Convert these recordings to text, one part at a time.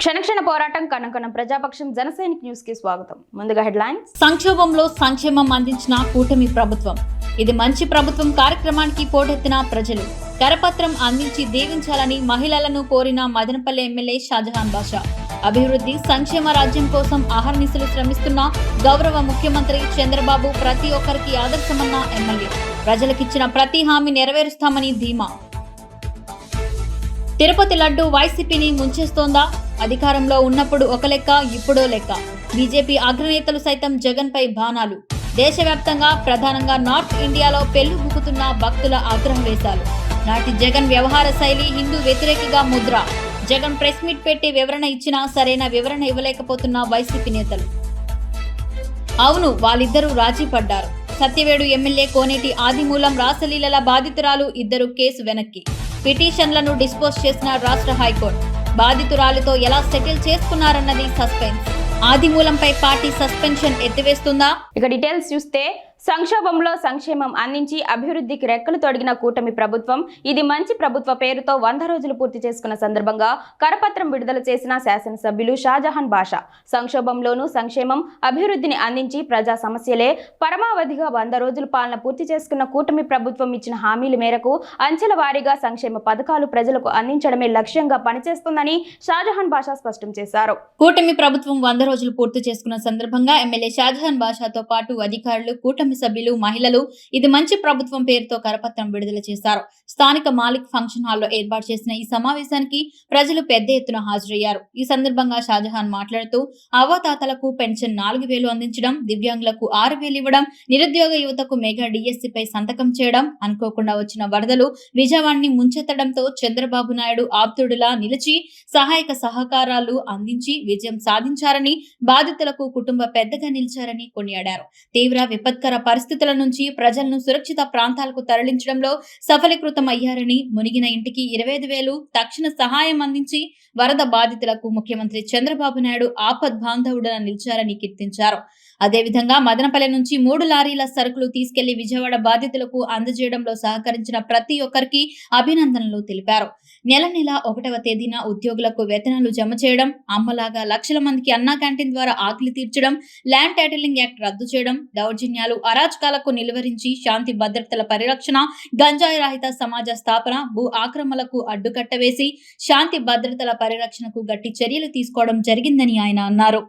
క్షణక్షణ పోరాటం కనకన ప్రజాపక్షం జనసైనిక్ న్యూస్ కి స్వాగతం. ముందుగా హెడ్లైన్స్. సంక్షోభంలో సంక్షేమం అందించిన కూటమి ప్రభుత్వం. ఇది మంచి ప్రభుత్వం కార్యక్రమానికి పోటెత్తిన ప్రజలు కరపత్రం అందించి దీవించాలని మహిళలను కోరిన మదనపల్లి ఎమ్మెల్యే షాజహాన్ బాషా. అభివృద్ధి సంక్షేమ రాజ్యం కోసం అహర్నిశలు శ్రమిస్తున్న గౌరవ ముఖ్యమంత్రి చంద్రబాబు ప్రతి ఒక్కరికి ఆదర్శమన్న ఎమ్మెల్యే. ప్రజలకిచ్చిన ప్రతి హామీ నెరవేరుస్తామని ధీమా. తిరుపతి లడ్డు వైసీపీని ముంచేస్తోందా? అధికారంలో ఉన్నప్పుడు ఒక లెక్క, ఇప్పుడో లెక్క. బీజేపీ అగ్రనేతలు సైతం జగన్ పై బాణాలు. దేశవ్యాప్తంగా ప్రధానంగా నార్త్ ఇండియాలో పెళ్లిబుకుతున్న భక్తుల ఆగ్రహవేశాలు. నాటి జగన్ వ్యవహార శైలి హిందూ వ్యతిరేకిగా ముద్ర. జగన్ ప్రెస్ మీట్ పెట్టి వివరణ ఇచ్చినా సరైన వివరణ ఇవ్వలేకపోతున్న వైసీపీ నేతలు. అవును, వాళ్ళిద్దరూ రాజీ పడ్డారు. సత్యవేడు ఎమ్మెల్యే కోనేటి ఆదిమూలం రాసలీలల బాధితురాలు ఇద్దరు కేసు వెనక్కి. పిటిషన్లను డిస్పోజ్ చేసిన రాష్ట్ర హైకోర్టు. బాధితురాలితో ఎలా సెటిల్ చేసుకున్నారన్నది సస్పెన్స్. ఆదిమూలంపై పార్టీ సస్పెన్షన్ ఎత్తివేస్తుందా? ఇక డీటెయిల్స్ చూస్తే, సంక్షోభంలో సంక్షేమం అందించి అభివృద్ధికి రెక్కలు తొడిగిన కూటమి ప్రభుత్వం ఇది మంచి ప్రభుత్వ పేరుతో 100 రోజులు పూర్తి చేసుకున్న సందర్భంగా కరపత్రం విడుదల చేసిన శాసనసభ్యులు షాజహాన్ బాషా. సంక్షోభంలోనూ సంక్షేమం అభివృద్ధిని అందించి ప్రజా సమస్యలే పరమావధిగా 100 రోజుల పాలన పూర్తి చేసుకున్న కూటమి ప్రభుత్వం ఇచ్చిన హామీల మేరకు అంచెల వారీగా సంక్షేమ పథకాలు ప్రజలకు అందించడమే లక్ష్యంగా పనిచేస్తుందని షాజహాన్ బాషా స్పష్టం చేశారు. కూటమి ప్రభుత్వం 100 రోజులు పూర్తి చేసుకున్న సందర్భంగా ఎమ్మెల్యే షాజహాన్ బాషాతో పాటు అధికారులు, కూటమి సభ్యులు, మహిళలు ఇది మంచి ప్రభుత్వం పేరుతో కరపత్రం విడుదల చేశారు. స్థానిక మాలిక్ ఫంక్షన్ హాల్లో ఏర్పాటు చేసిన ఈ సమావేశానికి ప్రజలు పెద్ద ఎత్తున హాజరయ్యారు. ఈ సందర్భంగా షాజహాన్ మాట్లాడుతూ అవ్వాతాతలకు పెన్షన్ 4,000 అందించడం, దివ్యాంగులకు 6,000 ఇవ్వడం, నిరుద్యోగ యువతకు మెగా డిఎస్సిపై సంతకం చేయడం, అనుకోకుండా వచ్చిన వరదలు విజయవాడని ముంచెత్తడంతో చంద్రబాబు నాయుడు ఆప్తుడిలా నిలిచి సహాయక సహకారాలు అందించి విజయం సాధించారని, బాధితులకు కుటుంబ పెద్దగా నిలిచారని కొనియాడారు. తీవ్ర విపత్కర పరిస్థితుల నుంచి ప్రజలను సురక్షిత ప్రాంతాలకు తరలించడంలో సఫలీకృతమయ్యారని, మునిగిన ఇంటికి 25,000 తక్షణ సహాయం అందించి వరద బాధితులకు ముఖ్యమంత్రి చంద్రబాబు నాయుడు ఆపద్బాంధవుడుగా నిలిచారని కీర్తించారు. అదేవిధంగా మదనపల్లి నుంచి 3 లారీల సరుకులు తీసుకెళ్లి విజయవాడ బాధితులకు అందజేయడంలో సహకరించిన ప్రతి ఒక్కరికి అభినందనలు తెలిపారు. నెల 1వ తేదీన ఉద్యోగులకు వేతనాలు జమ చేయడం, అమ్మలాగా లక్షల మందికి అన్నా క్యాంటీన్ ద్వారా ఆకలి తీర్చడం, ల్యాండ్ టైటిలింగ్ యాక్ట్ రద్దు చేయడం, దౌర్జన్యాలు, అరాచకాలకు నిలువరించి శాంతి భద్రతల పరిరక్షణ, గంజాయి రహిత సమాజ స్థాపన, భూ ఆక్రమణలకు అడ్డుకట్ట వేసి శాంతి భద్రతల పరిరక్షణకు గట్టి చర్యలు తీసుకోవడం జరిగిందని ఆయన అన్నారు.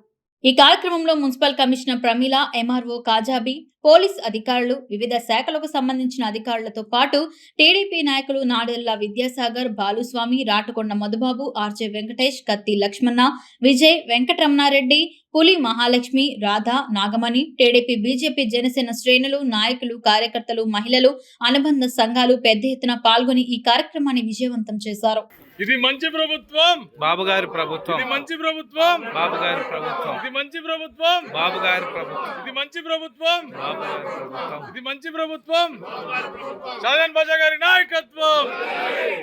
ఈ కార్యక్రమంలో municipal commissioner Pramila, MRO Kajabi, police అధికారులు, వివిధ శాఖలకు సంబంధించిన అధికారులతో పాటు టీడీపీ నాయకులు Nadella Vidyasagar, Baluswamy, Ratakonda Madhubabu, RJ Venkatesh, Katti Lakshmana, Vijay, Venkataramanareddy, Puli Mahalakshmi, Radha, Nagamani, TDP, BJP, Janasena శ్రేణులు, నాయకులు, కార్యకర్తలు, మహిళలు, అనుబంధ సంఘాలు పెద్ద ఎత్తున పాల్గొని ఈ కార్యక్రమాన్ని విజయవంతం చేశారు. ఇది మంచి ప్రభుత్వం, బాబు గారి ప్రభుత్వం. ఇది మంచి ప్రభుత్వం, బాబు గారి ప్రభుత్వం. ఇది మంచి ప్రభుత్వం, బాబు గారి ప్రభుత్వం. ఇది మంచి ప్రభుత్వం, బాబు గారి ప్రభుత్వం. ఇది మంచి ప్రభుత్వం. షాజహాన్ బాషా గారి నాయకత్వం,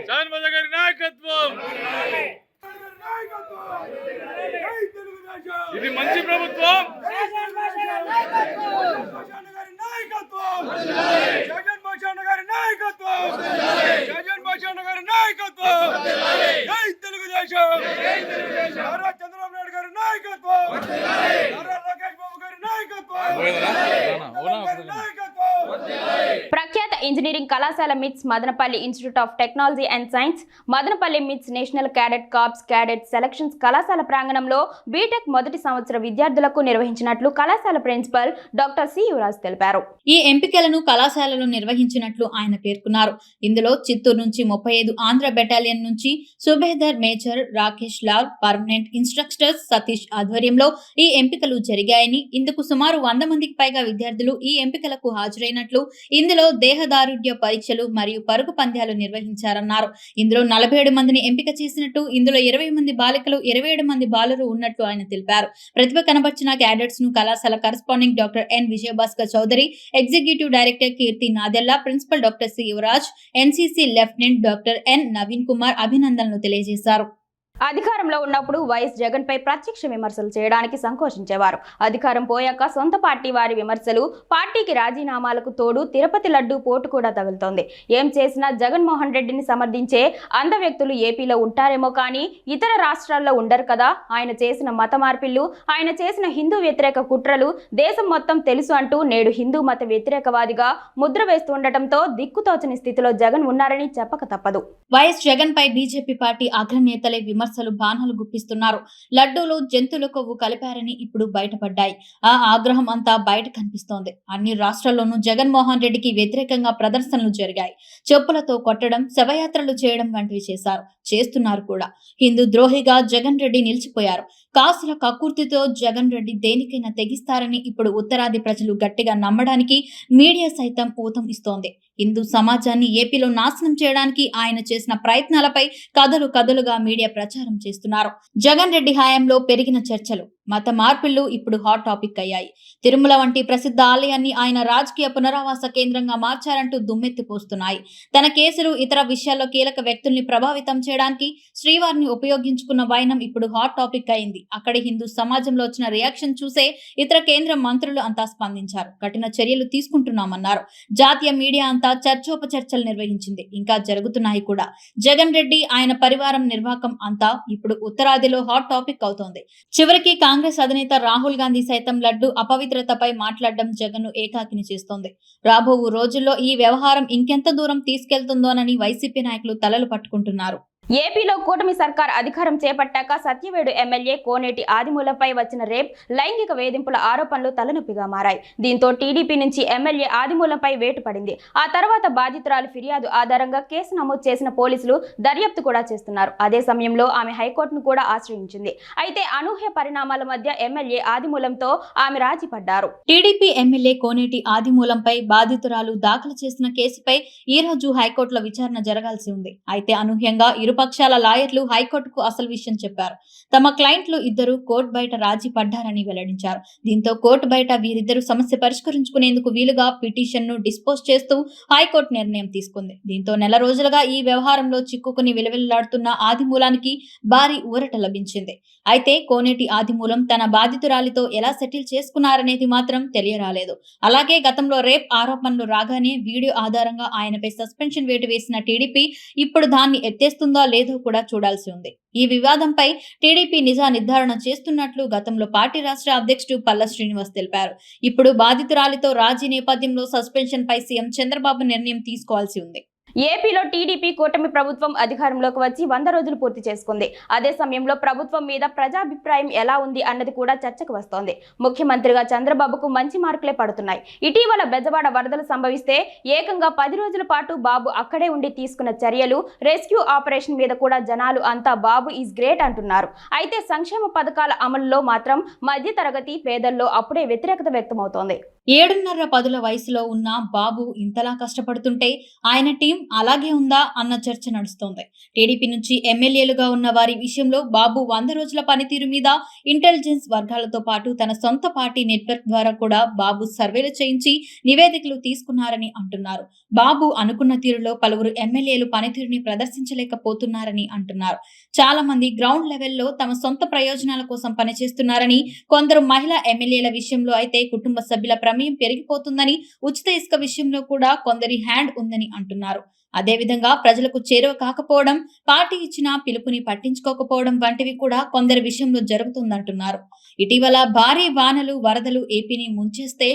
షాజహాన్ బాషా గారి నాయకత్వం. ఇది మంచి ప్రభుత్వం. చంద్రబాబు నాయుడు గారి నాయకత్వం, లోకేష్ బాబు గారి నాయకత్వం. ప్రఖ్యాత ఇంజనీరింగ్ కళాశాల MITS, Madanapalle institute of technology and science, Madanapalle MITS national cadet corps cadet selections కళాశాల ప్రాంగణంలో బీటెక్ మొదటి సంవత్సర విద్యార్థులకు నిర్వహించినట్లు కళాశాల ప్రిన్సిపల్ డాక్టర్ సి యువరాజ్ తెలిపారు. ఈ ఎంపికలను కళాశాలలో నిర్వహించినట్లు ఆయన పేర్కొన్నారు. ఇందులో చిత్తూరు నుంచి 35, ఆంధ్ర బెటాలియన్ నుంచి సుబేదర్ major Rakesh Lal, permanent instructors Satish ఆధ్వర్యంలో ఈ ఎంపికలు జరిగాయని, ఇందుకు సుమారు 100 మందికి పైగా విద్యార్థులు ఈ ఎంపికలకు హాజరైనట్లు, ఇందులో దేహదారుఢ్య పరీక్షలు మరియు పరుగు పంద్యాలు నిర్వహించారన్నారు. ఇందులో 47 మందిని ఎంపిక చేసినట్టు, ఇందులో 20 మంది బాలికలు, 27 మంది బాలురు ఉన్నట్లు ఆయన తెలిపారు. ప్రతిభ కనబర్చిన క్యాడెట్స్ ను కళాశాల corresponding doctor N Vijayabhaskar Chowdary, executive director Keerthi Nadella, principal doctor C Yuvaraj, NCC lieutenant doctor N Naveen Kumar అభినందనలు తెలియజేశారు. అధికారంలో ఉన్నప్పుడు వైఎస్ జగన్ పై ప్రత్యక్ష విమర్శలు చేయడానికి సంకోచించేవారు. అధికారం పోయాక సొంత పార్టీ వారి విమర్శలు, పార్టీకి రాజీనామాలకు తోడు తిరుపతి లడ్డు పోటు కూడా తగులుతోంది. ఏం చేసినా జగన్మోహన్ రెడ్డిని సమర్థించే అంధ వ్యక్తులు ఏపీలో ఉంటారేమో కానీ ఇతర రాష్ట్రాల్లో ఉండరు కదా. ఆయన చేసిన మత మార్పిళ్లు, ఆయన చేసిన హిందూ వ్యతిరేక కుట్రలు దేశం మొత్తం తెలుసు అంటూ నేడు హిందూ మత వ్యతిరేకవాదిగా ముద్ర వేస్తూ ఉండటంతో దిక్కుతోచని స్థితిలో జగన్ ఉన్నారని చెప్పక తప్పదు. వైఎస్ జగన్ పై బీజేపీ పార్టీ అగ్రనేతలే విమర్శలు బాణాలు గుప్పిస్తున్నారు. లడ్డూలు జంతువుల కొవ్వు కలిపారని ఇప్పుడు బయటపడ్డాయి. ఆ ఆగ్రహం అంతా బయట కనిపిస్తోంది. అన్ని రాష్ట్రాల్లోనూ జగన్మోహన్ రెడ్డికి వ్యతిరేకంగా ప్రదర్శనలు జరిగాయి. చెప్పులతో కొట్టడం, శవయాత్రలు చేయడం వంటివి చేస్తున్నారు కూడా. హిందూ ద్రోహిగా జగన్ రెడ్డి నిలిచిపోయారు. కాసుల కక్కుర్తితో జగన్ రెడ్డి దేనికైనా తెగిస్తారని ఇప్పుడు ఉత్తరాది ప్రజలు గట్టిగా నమ్మడానికి మీడియా సైతం ఊతం ఇస్తోంది. హిందూ సమాజాన్ని ఏపీలో నాశనం చేయడానికి ఆయన చేసిన ప్రయత్నాలపై కథలుగా మీడియా ప్రచారం చేస్తున్నారు. జగన్ రెడ్డి హయాంలో పెరిగిన చర్చలు, మత మార్పిళ్లు ఇప్పుడు హాట్ టాపిక్ అయ్యాయి. తిరుమల వంటి ప్రసిద్ధ ఆలయాన్ని ఆయన రాజకీయ పునరావాస కేంద్రంగా మార్చారంటూ దుమ్మెత్తిపోస్తున్నాయి. తన కేసులు, ఇతర విషయాల్లో కీలక వ్యక్తుల్ని ప్రభావితం చేయడానికి శ్రీవారిని ఉపయోగించుకున్న వైనం ఇప్పుడు హాట్ టాపిక్ అయింది. అక్కడి హిందూ సమాజంలో వచ్చిన రియాక్షన్ చూసే ఇతర కేంద్ర మంత్రులు అంతా స్పందించారు. కఠిన చర్యలు తీసుకుంటున్నామన్నారు. జాతీయ మీడియా అంతా చర్చోపచర్చలు నిర్వహించింది. ఇంకా జరుగుతున్నాయి కూడా. జగన్ రెడ్డి, ఆయన పరివారం నిర్వాకం అంతా ఇప్పుడు ఉత్తరాదిలో హాట్ టాపిక్ అవుతోంది. చివరికి కాంగ్రెస్ అధినేత రాహుల్ గాంధీ సైతం లడ్డు అపవిత్రతపై మాట్లాడడం జగన్ ను ఏకాకిని చేస్తోంది. రాబో రోజుల్లో ఈ వ్యవహారం ఇంకెంత దూరం తీసుకెళ్తుందోనని వైసీపీ నాయకులు తలలు పట్టుకుంటున్నారు. ఏపీలో కూటమి సర్కార్ అధికారం చేపట్టాక సత్యవేడు ఎమ్మెల్యే కోనేటి ఆదిమూలంపై వచ్చిన రేప్, లైంగిక వేధింపుల ఆరోపణలు తలనొప్పిగా మారాయి. దీంతో టీడీపీ నుంచి ఎమ్మెల్యే ఆదిమూలంపై వేటు పడింది. ఆ తర్వాత బాధితురాలు ఫిర్యాదు ఆధారంగా కేసు నమోదు చేసిన పోలీసులు దర్యాప్తు కూడా చేస్తున్నారు. అదే సమయంలో ఆమె హైకోర్టును కూడా ఆశ్రయించింది. అయితే అనూహ్య పరిణామాల మధ్య ఎమ్మెల్యే ఆదిమూలంతో ఆమె రాజీ పడ్డారు. టీడీపీ ఎమ్మెల్యే కోనేటి ఆదిమూలంపై బాధితురాలు దాఖలు చేసిన కేసుపై ఈ రోజు హైకోర్టులో విచారణ జరగాల్సి ఉంది. అయితే అనూహ్యంగా పక్షాల లాయర్లు హైకోర్టుకు అసలు విషయం చెప్పారు. తమ క్లయింట్లు ఇద్దరు కోర్టు బయట రాజీ పడ్డారని వెల్లడించారు. దీంతో కోర్టు బయట వీరిద్దరు సమస్య పరిష్కరించుకునేందుకు వీలుగా పిటిషన్ ను డిస్పోజ్ చేస్తూ హైకోర్టు నిర్ణయం తీసుకుంది. దీంతో నెల రోజులుగా ఈ వ్యవహారంలో చిక్కుకుని విలవిల్లాడుతున్న ఆదిమూలానికి భారీ ఊరట లభించింది. అయితే కోనేటి ఆదిమూలం తన బాధితురాలితో ఎలా సెటిల్ చేసుకున్నారనేది మాత్రం తెలియరాలేదు. అలాగే గతంలో రేప్ ఆరోపణలు రాగానే వీడియో ఆధారంగా ఆయనపై సస్పెన్షన్ వేటు వేసిన టీడీపీ ఇప్పుడు దాన్ని ఎత్తేస్తుందా లేదో కూడా చూడాల్సి ఉంది. ఈ వివాదంపై టీడీపీ నిజా నిర్ధారణ చేస్తున్నట్లు గతంలో పార్టీ రాష్ట్ర అధ్యక్షుడు పల్లా శ్రీనివాస్ తెలిపారు. ఇప్పుడు బాధితురాలితో రాజీ నేపథ్యంలో సస్పెన్షన్ పై సీఎం చంద్రబాబు నిర్ణయం తీసుకోవాల్సి ఉంది. ఏపీలో టీడీపీ కూటమి ప్రభుత్వం అధికారంలోకి వచ్చి 100 రోజులు పూర్తి చేసుకుంది. అదే సమయంలో ప్రభుత్వం మీద ప్రజాభిప్రాయం ఎలా ఉంది అన్నది కూడా చర్చకు వస్తోంది. ముఖ్యమంత్రిగా చంద్రబాబుకు మంచి మార్కులే పడుతున్నాయి. ఇటీవల బెజవాడ వరదలు సంభవిస్తే ఏకంగా 10 రోజుల పాటు బాబు అక్కడే ఉండి తీసుకున్న చర్యలు, రెస్క్యూ ఆపరేషన్ మీద కూడా జనాలు అంతా బాబు ఈజ్ గ్రేట్ అంటున్నారు. అయితే సంక్షేమ పథకాల అమలులో మాత్రం మధ్యతరగతి పేదల్లో అప్పుడే వ్యతిరేకత వ్యక్తమవుతోంది. 7.5 వయసులో ఉన్న బాబు ఇంతలా కష్టపడుతుంటే ఆయన టీం అలాగే ఉందా అన్న చర్చ నడుస్తోంది. టీడీపీ నుంచి ఎమ్మెల్యేలుగా ఉన్న వారి విషయంలో బాబు 100 రోజుల పనితీరు మీద ఇంటెలిజెన్స్ వర్గాలతో పాటు తన సొంత పార్టీ నెట్వర్క్ ద్వారా కూడా బాబు సర్వేలు చేయించి నివేదికలు తీసుకున్నారని అంటున్నారు. బాబు అనుకున్న తీరులో పలువురు ఎమ్మెల్యేలు పనితీరుని ప్రదర్శించలేకపోతున్నారని అంటున్నారు. చాలా మంది గ్రౌండ్ లెవెల్లో తమ సొంత ప్రయోజనాల కోసం పనిచేస్తున్నారని, కొందరు మహిళా ఎమ్మెల్యేల విషయంలో అయితే కుటుంబ సభ్యుల ప్రమేయం పెరిగిపోతుందని, ఉచిత ఇసుక విషయంలో కూడా కొందరి హ్యాండ్ ఉందని అంటున్నారు. అదేవిధంగా ప్రజలకు చేరువ కాకపోవడం, పార్టీ ఇచ్చిన పిలుపుని పట్టించుకోకపోవడం వంటివి కూడా కొందరి విషయంలో జరుగుతుందంటున్నారు. ఇటీవల భారీ వానలు, వరదలు ఏపీని ముంచేస్తే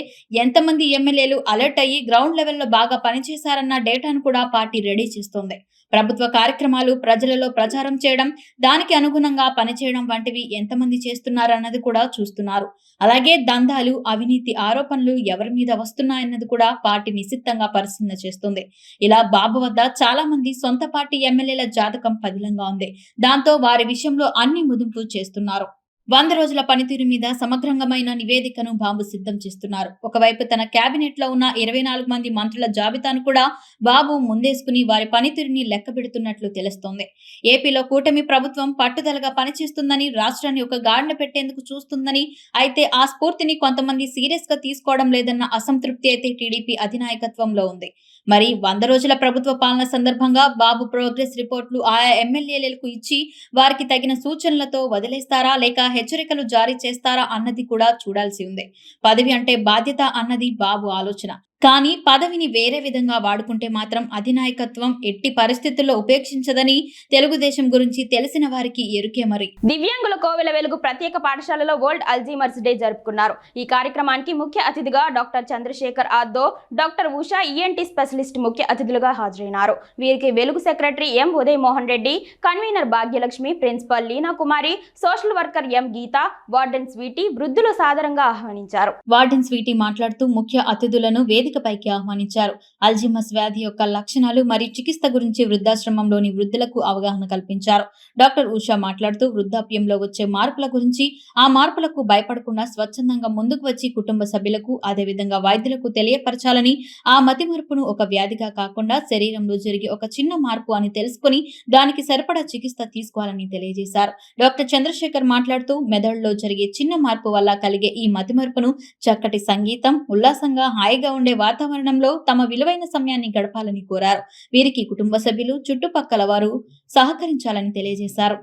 ఎంతమంది ఎమ్మెల్యేలు అలర్ట్ అయ్యి గ్రౌండ్ లెవెల్లో బాగా పనిచేశారన్న డేటాను కూడా పార్టీ రెడీ చేస్తోంది. ప్రభుత్వ కార్యక్రమాలు ప్రజలలో ప్రచారం చేయడం, దానికి అనుగుణంగా పనిచేయడం వంటివి ఎంతమంది చేస్తున్నారన్నది కూడా చూస్తున్నారు. అలాగే దందాలు, అవినీతి ఆరోపణలు ఎవరి మీద వస్తున్నాయన్నది కూడా పార్టీ నిశితంగా పరిశీలన చేస్తుంది. ఇలా బాబు వద్ద చాలా మంది సొంత పార్టీ ఎమ్మెల్యేల జాతకం పదిలంగా ఉంది. దాంతో వారి విషయంలో అన్ని ముగింపులు చేస్తున్నారు. 100 రోజుల పనితీరు మీద సమగ్రంగమైన నివేదికను బాబు సిద్ధం చేస్తున్నారు. ఒకవైపు తన కేబినెట్ లో ఉన్న 24 మంది మంత్రుల జాబితాను కూడా బాబు ముందేసుకుని వారి పనితీరుని లెక్క పెడుతున్నట్లు తెలుస్తోంది. ఏపీలో కూటమి ప్రభుత్వం పట్టుదలగా పనిచేస్తుందని, రాష్ట్రాన్ని ఒక గాడిన పెట్టేందుకు చూస్తుందని, అయితే ఆ స్ఫూర్తిని కొంతమంది సీరియస్ గా తీసుకోవడం లేదన్న అసంతృప్తి అయితే టీడీపీ అధినాయకత్వంలో ఉంది. మరి 100 రోజుల ప్రభుత్వ పాలన సందర్భంగా బాబు ప్రోగ్రెస్ రిపోర్టులు ఆయా ఎమ్మెల్యేలకు ఇచ్చి వారికి తగిన సూచనలతో వదిలేస్తారా లేక హెచ్చరికలు జారీ చేస్తారా అన్నది కూడా చూడాల్సి ఉంది. పదవి అంటే బాధ్యత అన్నది బాబు ఆలోచన. కానీ పదవిని వేరే విధంగా వాడుకుంటే మాత్రం అధినాయకత్వం ఎట్టి పరిస్థితుల్లో ఉపేక్షించదని తెలుగుదేశం గురించి తెలిసిన వారికి ఎరుకే మరి. దివ్యాంగుల కోవెల వెలుగు ప్రత్యేక పాఠశాలలో వరల్డ్ అల్జీమర్స్ డే జరుపుకున్నారు. ఈ కార్యక్రమానికి ముఖ్య అతిథిగా డాక్టర్ చంద్రశేఖర్ ఆద్దో, డాక్టర్ ఉషా ఈఎన్టీ స్పెషలిస్ట్ ముఖ్య అతిథులుగా హాజరైనారు. వీరికి Velugu secretary M Uday Mohan Reddy, convener Bhagyalakshmi, principal Leena Kumari, social worker M Geetha, warden Sweety, వృద్ధులు సాదరంగా ఆహ్వానించారు. వార్డెన్ స్వీటీ మాట్లాడుతూ ముఖ్య అతిథులను వేదికపైకి ఆహ్వానించారు. అల్జీమర్స్ వ్యాధి యొక్క లక్షణాలు మరియు చికిత్స గురించి వృద్ధాశ్రమంలోని వృద్ధులకు అవగాహన కల్పించారు. డాక్టర్ ఉషా మాట్లాడుతూ వృద్ధాప్యంలో వచ్చే మార్పుల గురించి, ఆ మార్పులకు భయపడకుండా స్వచ్ఛందంగా ముందుకు వచ్చి కుటుంబ సభ్యులకు అదేవిధంగా వైద్యులకు తెలియపరచాలని, ఆ మతిమరుపును ఒక వ్యాధిగా కాకుండా శరీరంలో జరిగే ఒక చిన్న మార్పు అని తెలుసుకుని దానికి సరిపడా చికిత్స తీసుకోవాలని తెలియజేశారు. డాక్టర్ చంద్రశేఖర్ మాట్లాడుతూ మెదడులో జరిగే చిన్న మార్పు వల్ల కలిగే ఈ మతిమరుపును చక్కటి సంగీతం, ఉల్లాసంగా హాయిగా ఉండే వాతావరణంలో తమ విలువైన సమయాన్ని గడపాలని కోరారు. వీరికి కుటుంబ సభ్యులు, చుట్టుపక్కల వారు సహకరించాలని తెలియజేశారు.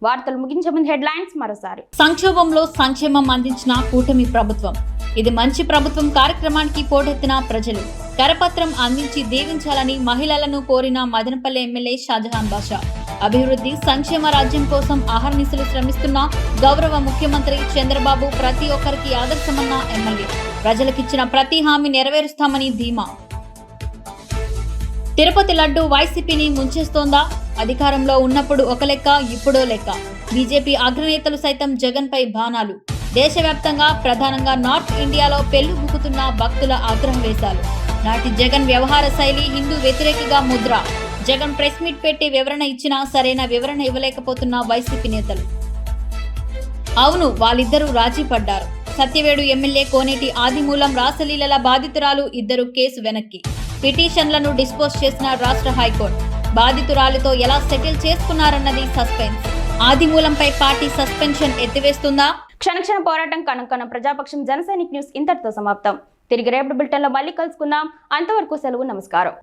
వార్తలు ముగించే ముందు హెడ్లైన్స్ మరోసారి. సంక్షోభంలో సంక్షేమం అందించిన కూటమి ప్రభుత్వం. ఇది మంచి ప్రభుత్వం కార్యక్రమానికి పోటెత్తిన ప్రజలు కరపత్రం అందించి దీవించాలని మహిళలను కోరిన మదనపల్లి ఎమ్మెల్యే షాజహాన్ బాషా. అభివృద్ధి సంక్షేమ రాజ్యం కోసం అహర్నిశలు శ్రమిస్తున్న గౌరవ ముఖ్యమంత్రి చంద్రబాబు ప్రతి ఒక్కరికి ఆదర్శమన్న ఎమ్మెల్యే. ప్రజలకిచ్చిన ప్రతి హామీ నెరవేరుస్తామని ధీమా. తిరుపతి లడ్డు వైసీపీని ముంచేస్తోందా? అధికారంలో ఉన్నప్పుడు ఒక లెక్క, ఇప్పుడో లెక్క. బీజేపీ అగ్రనేతలు సైతం జగన్ పై బాణాలు. దేశవ్యాప్తంగా ప్రధానంగా నార్త్ ఇండియాలో పెళ్లిబుకుతున్న భక్తుల ఆగ్రహవేశాలు. నాటి జగన్ వ్యవహార శైలి హిందూ వ్యతిరేకిగా ముద్ర. జగన్ ప్రెస్ మీట్ పెట్టి వివరణ ఇచ్చినా సరైన వివరణ ఇవ్వలేకపోతున్న వైసీపీ నేతలు. అవును, వాళ్ళిద్దరూ రాజీ పడ్డారు. సత్యవేడు ఎమ్మెల్యే కోనేటి ఆదిమూలం రాసలీలల బాధితురాలు ఇద్దరు కేసు వెనక్కి. పిటిషన్లను డిస్పోజ్ చేసిన రాష్ట్ర హైకోర్టు. బాధితురాలితో ఎలా సెటిల్ చేసుకున్నారన్నది సస్పెన్స్. ఆదిమూలంపై పార్టీ సస్పెన్షన్ ఎత్తివేస్తుందా? క్షణక్షణ పోరాటం కనకన ప్రజాపక్షం జనసైనిక్ న్యూస్ ఇంతటితో సమాప్తం. తిరిగి రేపటి బులెటిన్లో మళ్ళీ కలుసుకుందాం. అంతవరకు సెలవు. నమస్కారం.